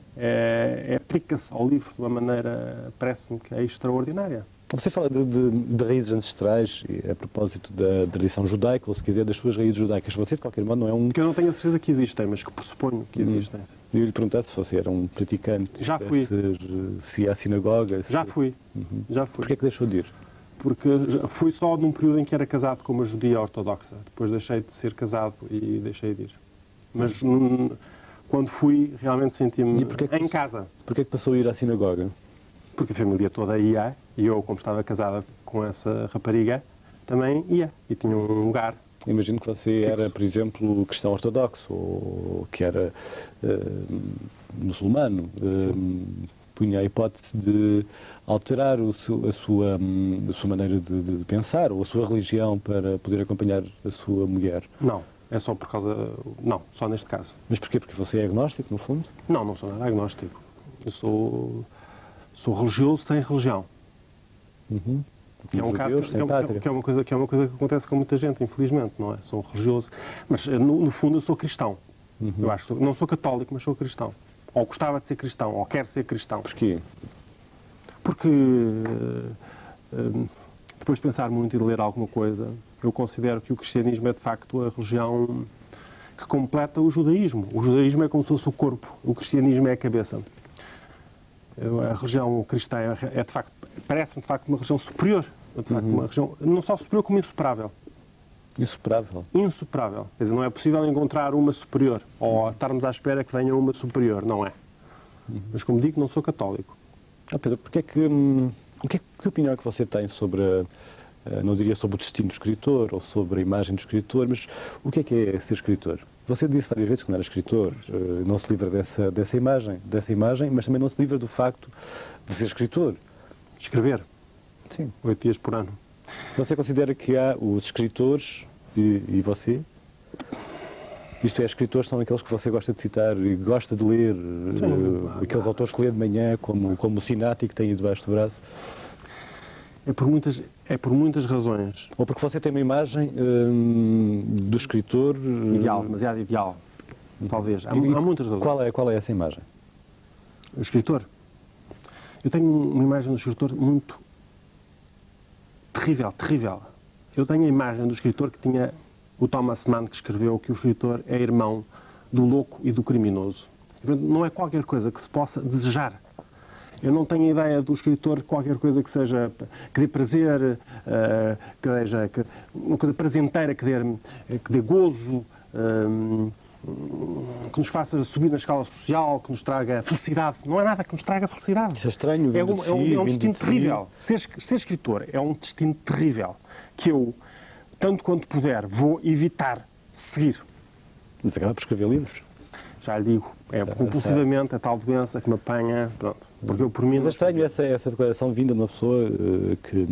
Aplica-se ao livro de uma maneira, parece-me que é extraordinária. Você fala de raízes ancestrais, a propósito da tradição judaica, ou se quiser, das suas raízes judaicas. Você, de qualquer modo, não é um... Que eu não tenho a certeza que existem, mas que pressuponho que existem. Eu lhe perguntar se você era um praticante. Já fui. Se ia à sinagoga. Já fui. Já fui. Porquê é que deixou de ir? Porque fui só num período em que era casado com uma judia ortodoxa. Depois deixei de ser casado e deixei de ir. Mas quando fui, realmente senti-me em casa. Porquê é que passou a ir à sinagoga? Porque a família toda ia, e eu, como estava casada com essa rapariga, também ia. E tinha um lugar. Imagino que você era, por exemplo, cristão ortodoxo, ou que era muçulmano. Punha a hipótese de alterar a sua maneira de pensar, ou a sua religião, para poder acompanhar a sua mulher. Não. É só por causa... Não, só neste caso. Mas porquê? Porque você é agnóstico, no fundo? Não, não sou nada agnóstico. Eu sou religioso sem religião. Que é um caso que é uma coisa que acontece com muita gente, infelizmente, não é? Sou religioso, mas no fundo eu sou cristão. Eu acho que não sou católico, mas sou cristão. Ou gostava de ser cristão, ou quero ser cristão. Porquê? Porque depois de pensar muito e de ler alguma coisa, eu considero que o cristianismo é de facto a religião que completa o judaísmo. O judaísmo é como se fosse o corpo, o cristianismo é a cabeça. A religião cristã é de facto, parece-me de facto uma religião superior, de facto, uma religião não só superior como insuperável. Insuperável? Insuperável. Quer dizer, não é possível encontrar uma superior, ou estarmos à espera que venha uma superior, não é. Mas como digo, não sou católico. Pedro, que opinião é que você tem sobre, não diria sobre o destino do escritor, ou sobre a imagem do escritor, mas o que é ser escritor? Você disse várias vezes que não era escritor, não se livra dessa imagem, mas também não se livra do facto de ser escritor. Escrever? Sim. 8 dias por ano. Você considera que há os escritores e você? Isto é, escritores são aqueles que você gosta de citar e gosta de ler, aqueles autores que lê de manhã, como o Sinati, que tem aí debaixo do braço? É por muitas razões. Ou porque você tem uma imagem do escritor... Ideal, demasiado ideal. Talvez. Há muitas razões. Qual é essa imagem? O escritor? Eu tenho uma imagem do escritor muito terrível. Eu tenho a imagem do escritor que tinha o Thomas Mann, que escreveu que o escritor é irmão do louco e do criminoso. Não é qualquer coisa que se possa desejar. Eu não tenho a ideia do escritor qualquer coisa que seja, que dê prazer, uma coisa prazenteira, que dê gozo, que nos faça subir na escala social, que nos traga felicidade. Não é nada que nos traga felicidade. Isso é estranho. É um destino terrível. Ser escritor é um destino terrível que eu, tanto quanto puder, vou evitar seguir. Mas acaba por escrever livros. Já lhe digo, é compulsivamente a tal doença que me apanha, pronto. Porque eu, por mim... Mas é estranho essa declaração vinda de uma pessoa que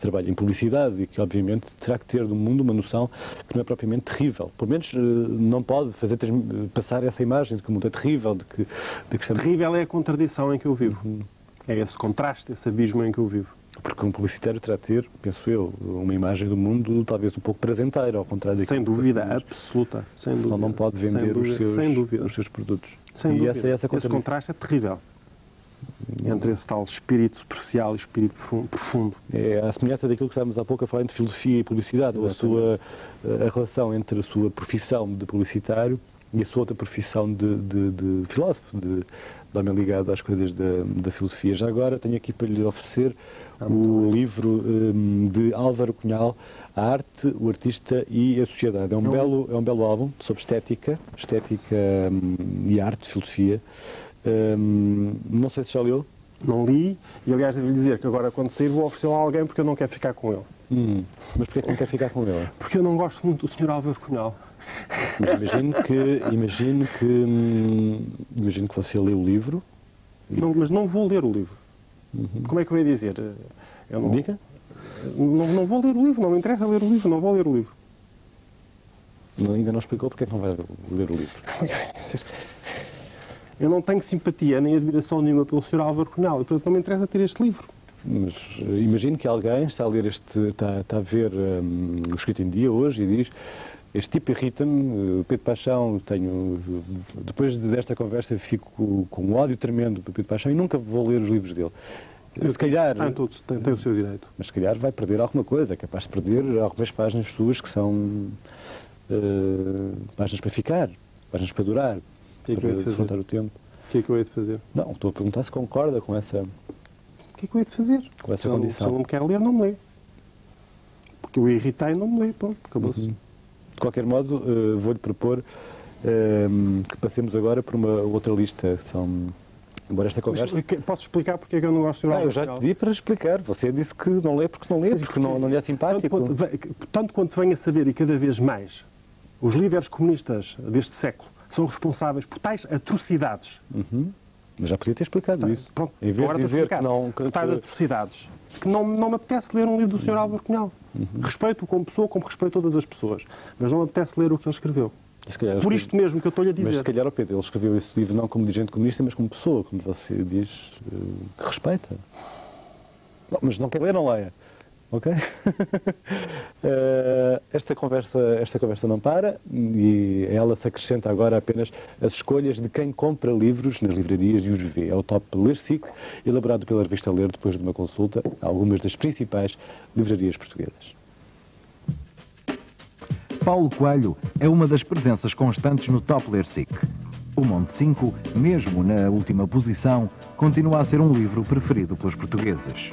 trabalha em publicidade e que, obviamente, terá que ter do mundo uma noção que não é propriamente terrível. Pelo menos não pode fazer passar essa imagem de que o mundo é terrível, de que estamos... Terrível é a contradição em que eu vivo. É esse contraste, esse abismo em que eu vivo. Porque um publicitário terá de ter, penso eu, uma imagem do mundo talvez um pouco prazenteira, ao contrário daquilo. Sem dúvida, absoluta. Sem dúvida. Senão não pode vender os seus produtos. Sem dúvida. Esse contraste é terrível. Entre esse tal espírito superficial e espírito profundo. É a semelhança daquilo que estávamos há pouco a falar entre filosofia e publicidade, ou a relação entre a sua profissão de publicitário e a sua outra profissão de filósofo, de homem ligado às coisas da filosofia. Já agora tenho aqui para lhe oferecer o livro de Álvaro Cunhal, A Arte, o Artista e a Sociedade. É um belo álbum sobre estética e arte, filosofia. Não sei se já leu. Não li, e aliás devo-lhe dizer que agora quando sair vou oferecê-lo a alguém porque eu não quero ficar com ele. Mas porquê é que não quer ficar com ele? Porque eu não gosto muito do Sr. Álvaro Cunhal. Mas imagino que você lê o livro. Não, mas não vou ler o livro. Como é que eu ia dizer? Eu não, Diga? não vou ler o livro, não me interessa ler o livro, não vou ler o livro. Ainda não explicou porque é que não vai ler o livro. Eu não tenho simpatia nem admiração nenhuma pelo Sr. Álvaro Cunhal, e portanto não me interessa ter este livro. Mas imagino que alguém está a ler está a ver o Escrito em Dia hoje e diz: este tipo irrita-me, Pedro Paixão, depois desta conversa fico com um ódio tremendo do Pedro Paixão e nunca vou ler os livros dele. Se calhar, tem o seu direito. mas se calhar vai perder alguma coisa, é capaz de perder algumas páginas suas que são páginas para ficar, páginas para durar, que é que para eu ia de desfrutar o tempo. O que é que eu hei de fazer? Não, estou a perguntar se concorda com essa O que é que eu hei de fazer? Com essa Se condição. ele não me quer ler, não me lê. Porque eu irritei, não me lê. Pronto, acabou-se. De qualquer modo, vou-lhe propor que passemos agora por uma outra lista. Embora esta conversa... Posso explicar porque é que eu não gosto de Sr. Álvaro eu já te pedi para explicar. Você disse que não lê porque não lê, porque não lhe é simpático. Tanto quanto venho a saber, e cada vez mais, os líderes comunistas deste século são responsáveis por tais atrocidades. Mas já podia ter explicado isso. Pronto, Em vez agora de estou a dizer que explicar. não... Por tais atrocidades. Que não me apetece ler um livro do Sr. Álvaro Cunhal. Respeito-o como pessoa, como respeito todas as pessoas. Mas não me apetece ler o que ele escreveu. Por isto mesmo que eu estou-lhe a dizer. Mas se calhar, Pedro, ele escreveu esse livro não como dirigente comunista, mas como pessoa, como você diz, que respeita. Não, mas não quer ler, não leia. Ok? Esta conversa não para e a ela se acrescenta agora apenas as escolhas de quem compra livros nas livrarias e os vê. É o top Ler-SIC, elaborado pela revista Ler depois de uma consulta a algumas das principais livrarias portuguesas. Paulo Coelho é uma das presenças constantes no Top Ler-SIC. O Monte 5, mesmo na última posição, continua a ser um livro preferido pelos portugueses.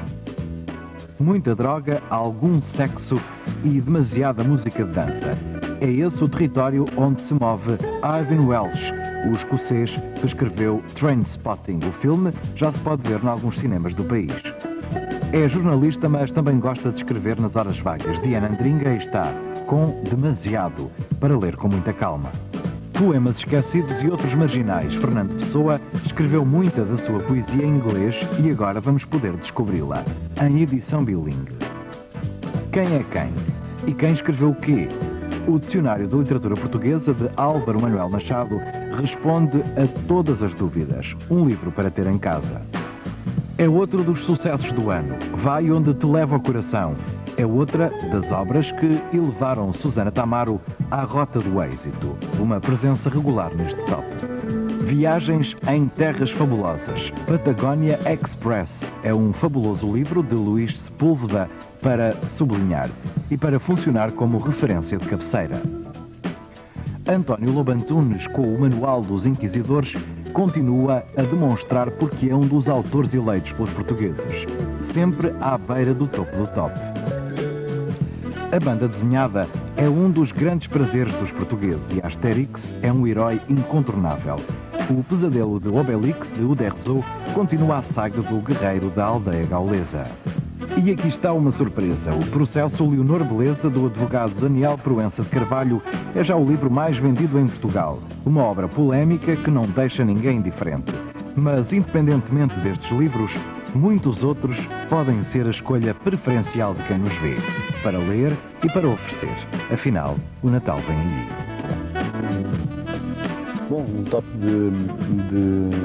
Muita droga, algum sexo e demasiada música de dança. É esse o território onde se move Irvine Welsh, o escocês que escreveu Trainspotting. O filme já se pode ver em alguns cinemas do país. É jornalista, mas também gosta de escrever nas horas vagas. Diana Andringa está com Demasiado, para ler com muita calma. Poemas esquecidos e outros marginais. Fernando Pessoa escreveu muita da sua poesia em inglês e agora vamos poder descobri-la em edição bilingue. Quem é quem? E quem escreveu o quê? O Dicionário de Literatura Portuguesa de Álvaro Manuel Machado responde a todas as dúvidas. Um livro para ter em casa. É outro dos sucessos do ano. Vai onde te leva o coração. É outra das obras que elevaram Susana Tamaro à rota do êxito. Uma presença regular neste top. Viagens em Terras Fabulosas. Patagónia Express é um fabuloso livro de Luís Sepúlveda para sublinhar e para funcionar como referência de cabeceira. António Lobantunes, com o Manual dos Inquisidores, continua a demonstrar porque é um dos autores eleitos pelos portugueses, sempre à beira do topo do top. A banda desenhada é um dos grandes prazeres dos portugueses e Asterix é um herói incontornável. O pesadelo de Obelix, de Uderzo, continua a saga do guerreiro da aldeia gaulesa. E aqui está uma surpresa. O processo Leonor Beleza, do advogado Daniel Proença de Carvalho, é já o livro mais vendido em Portugal. Uma obra polémica que não deixa ninguém indiferente. Mas, independentemente destes livros, muitos outros podem ser a escolha preferencial de quem nos vê, para ler e para oferecer. Afinal, o Natal vem aí. Bom, um top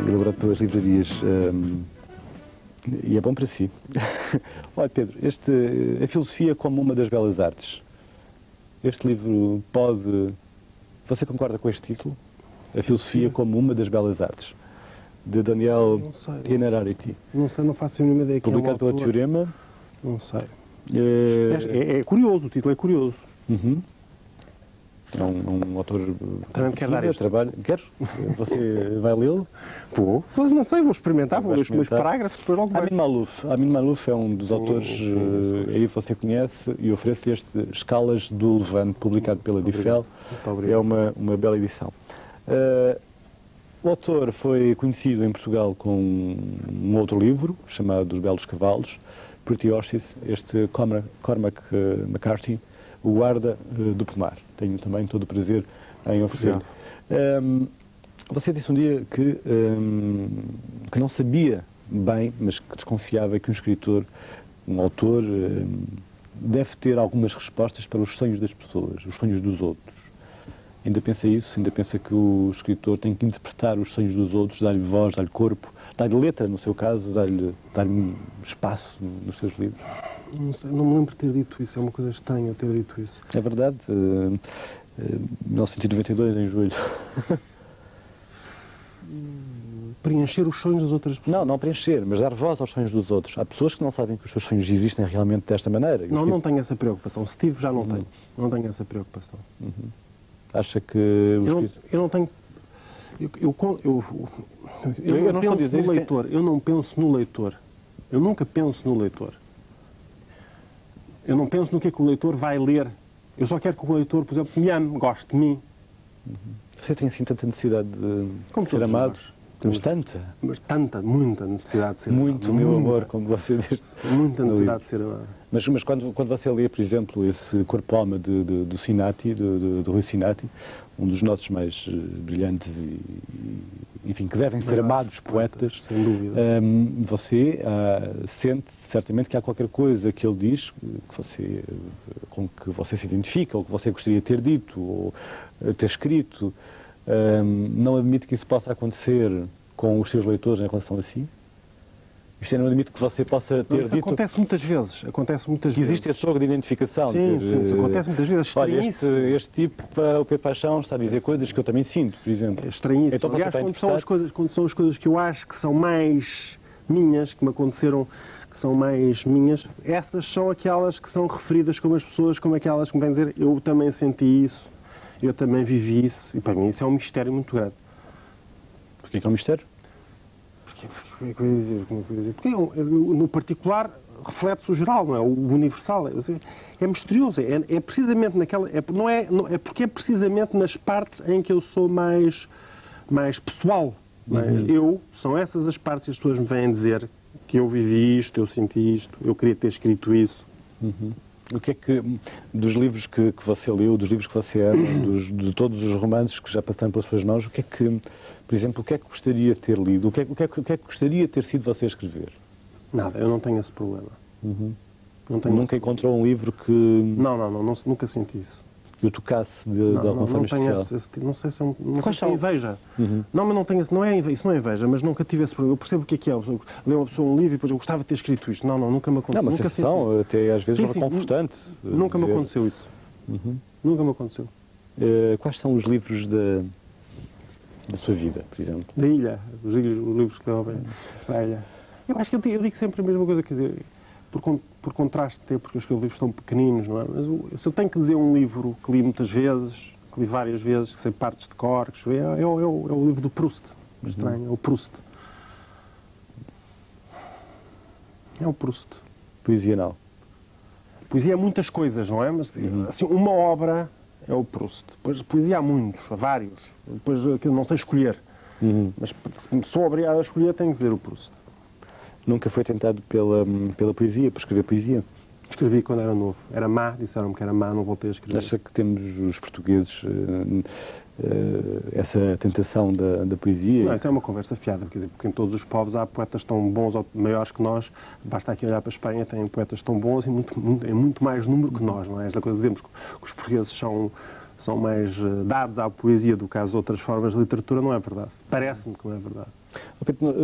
elaborado pelas livrarias e é bom para si. Olha, Pedro, a filosofia como uma das belas artes. Este livro pode... Você concorda com este título? A filosofia como uma das belas artes. De Daniel Innerarity. Não sei, não faço a mínima ideia. Publicado pela Teorema. Não sei. É curioso, o título é curioso. É um autor... Também me quer dar este. Trabalho. Quer? Você vai lê-lo? Vou. Não sei, vou experimentar, vou ler os meus parágrafos, depois logo mais. Amin Malouf é um dos autores, aí você conhece, e ofereço-lhe este Escalas do Levante, publicado pela Difel. É uma bela edição. O autor foi conhecido em Portugal com um outro livro, chamado Os Belos Cavalos, Pretty Horses, este Cormac McCarthy, o guarda do pomar. Tenho também todo o prazer em oferecer. Você disse um dia que não sabia bem, mas que desconfiava que um escritor, um autor, deve ter algumas respostas para os sonhos das pessoas, os sonhos dos outros. Ainda pensa isso? Ainda pensa que o escritor tem que interpretar os sonhos dos outros, dar-lhe voz, dar-lhe corpo, dar-lhe letra, no seu caso, dar-lhe espaço nos seus livros? Não sei, não me lembro de ter dito isso, é uma coisa estranha ter dito isso. É verdade. 1992, em julho. Preencher os sonhos das outras pessoas? Não preencher, mas dar voz aos sonhos dos outros. Há pessoas que não sabem que os seus sonhos existem realmente desta maneira. Não tenho essa preocupação. Se tive, já não tenho. Não tenho essa preocupação. Acha que... Eu não tenho... Eu não penso no leitor. Eu não penso no leitor. Eu nunca penso no leitor. Eu não penso no que é que o leitor vai ler. Eu só quero que o leitor, por exemplo, me ame, goste de mim. Você tem assim tanta necessidade de ser amado? Mas tanta? Mas muita necessidade de ser amado. Muito, meu amor, como você diz. Muita necessidade de ser amado. Mas quando você lê, por exemplo, esse corpo-alma do Sinati, do Rui Sinati, um dos nossos mais brilhantes e enfim, que devem ser amados poetas, sem dúvida. Você sente certamente que há qualquer coisa que ele diz com que você se identifica, ou que você gostaria de ter dito, ou ter escrito. Não admite que isso possa acontecer com os seus leitores em relação a si? Isto não admite que você possa ter dito... Acontece muitas vezes. Que existe esse jogo de identificação. Sim, isso acontece muitas vezes. Olha, este tipo, o Pedro Paixão, está a dizer coisas que eu também sinto, por exemplo. É estranhíssimo. Então, aliás, quando são as coisas que eu acho que são mais minhas, que me aconteceram, que são mais minhas, essas são aquelas que são referidas como as pessoas, como aquelas que me vêm dizer eu também senti isso, eu também vivi isso. E para mim isso é um mistério muito grande. Porquê que é um mistério? Como é que eu ia dizer? Porque no particular reflete-se o geral, não é? O universal. É misterioso. É precisamente naquela... É porque é precisamente nas partes em que eu sou mais pessoal. São essas as partes que as pessoas me vêm dizer que eu vivi isto, eu senti isto, eu queria ter escrito isso. O que é que, dos livros que você leu, dos livros que você ama, de todos os romances que já passaram pelas suas mãos, o que é que, por exemplo, o que é que gostaria de ter lido? O que é que gostaria de ter sido você a escrever? Nada, eu não tenho esse problema. Nunca encontrou um livro que... Nunca senti isso. Que o tocasse de alguma forma especial? Não sei se é inveja. Não, mas não tenho, isso não é inveja, mas nunca tive esse problema. Eu percebo o que é. Ler uma pessoa um livro e depois eu gostava de ter escrito isto. Não, nunca me aconteceu. Não, uma sensação, até às vezes reconfortante. Nunca me aconteceu isso. Nunca me aconteceu. Quais são os livros da sua vida, por exemplo? Da Ilha. Os livros que dão a Ilha. Eu acho que eu digo sempre a mesma coisa, quer dizer, por contraste até porque os livros estão pequeninos, não é? Mas se eu tenho que dizer um livro que li muitas vezes, que li várias vezes, que sei partes de cor, que é o livro do Proust. Estranho, é o Proust. É o Proust. Poesia não. Poesia é muitas coisas, não é? Mas assim, uma obra é o Proust. Depois poesia há muitos, há vários. Depois não sei escolher. Mas se sou obrigado a escolher, tenho que dizer o Proust. Nunca foi tentado pela poesia, por escrever poesia? Escrevi quando era novo. Era má, disseram-me que era má, não voltei a escrever. Acha que temos os portugueses essa tentação da poesia? Não, isso é uma conversa fiada, quer dizer, porque em todos os povos há poetas tão bons ou maiores que nós. Basta aqui olhar para a Espanha, tem poetas tão bons e é muito mais número que nós, não é? Esta coisa de dizermos que os portugueses são mais dados à poesia do que às outras formas de literatura, não é verdade. Parece-me que não é verdade.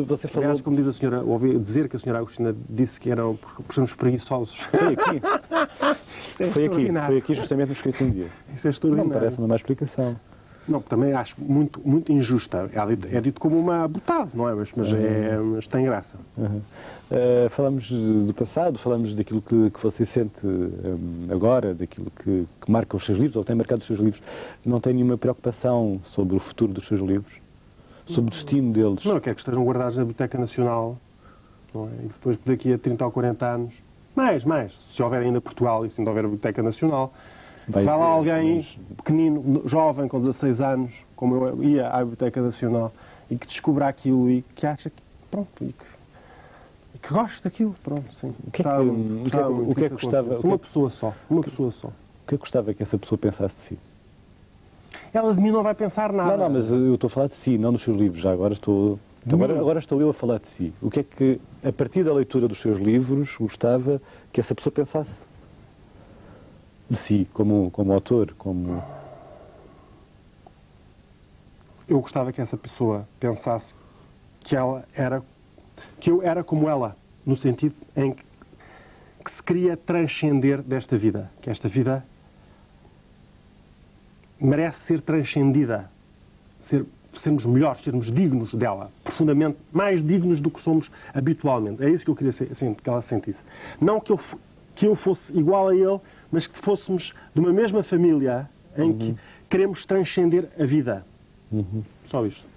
Você falou... Aliás, como diz a senhora, ouvi dizer que a senhora Agostina disse que eram por sermos preguiçosos. Foi aqui. Foi aqui justamente no escrito um dia. Isso é extraordinário. Não parece uma má explicação. Não, também acho muito, muito injusta. É dito como uma botada, não é? Mas tem graça. Falamos do passado, falamos daquilo que você sente agora, daquilo que marca os seus livros, ou tem marcado os seus livros. Não tem nenhuma preocupação sobre o futuro dos seus livros? Sobre o destino deles? Não, eu quero que estejam guardados na Biblioteca Nacional, não é? E depois, daqui a 30 ou 40 anos, mais, se houver ainda Portugal e se ainda houver a Biblioteca Nacional, vai lá alguém pequenino, jovem, com 16 anos, como eu ia à Biblioteca Nacional, e que descubra aquilo e que acha que, pronto, Que gosto daquilo, pronto, sim. O que é que gostava? Uma pessoa só. Uma pessoa só. O que é que gostava que essa pessoa pensasse de si? Ela de mim não vai pensar nada. Não, mas eu estou a falar de si, não dos seus livros. Já agora estou eu a falar de si. O que é que, a partir da leitura dos seus livros, gostava que essa pessoa pensasse de si, como autor, como... Eu gostava que essa pessoa pensasse que eu era como ela, no sentido em que se queria transcender desta vida, que esta vida merece ser transcendida, sermos melhores, sermos dignos dela, profundamente mais dignos do que somos habitualmente. É isso que eu queria que ela sentisse. Não que eu fosse igual a ele, mas que fôssemos de uma mesma família em que queremos transcender a vida. Só isto.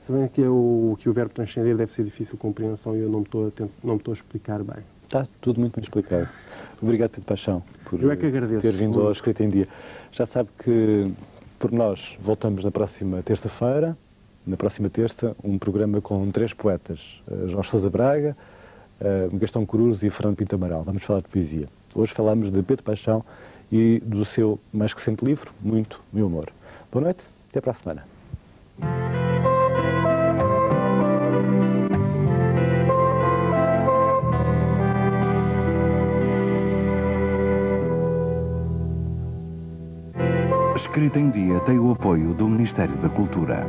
Sabem que o verbo transcender deve ser difícil de compreensão e eu não me estou a explicar bem. Está tudo muito bem explicado. Obrigado, Pedro Paixão, por eu é que agradeço. ter vindo ao Escrita em Dia. Já sabe que por nós voltamos na próxima terça-feira, na próxima terça, um programa com 3 poetas, Jorge Sousa Braga, Gastão Cruz e Fernando Pinto Amaral. Vamos falar de poesia. Hoje falamos de Pedro Paixão e do seu mais recente livro, Muito Meu Amor. Boa noite, até para a semana. Escrita em Dia tem o apoio do Ministério da Cultura.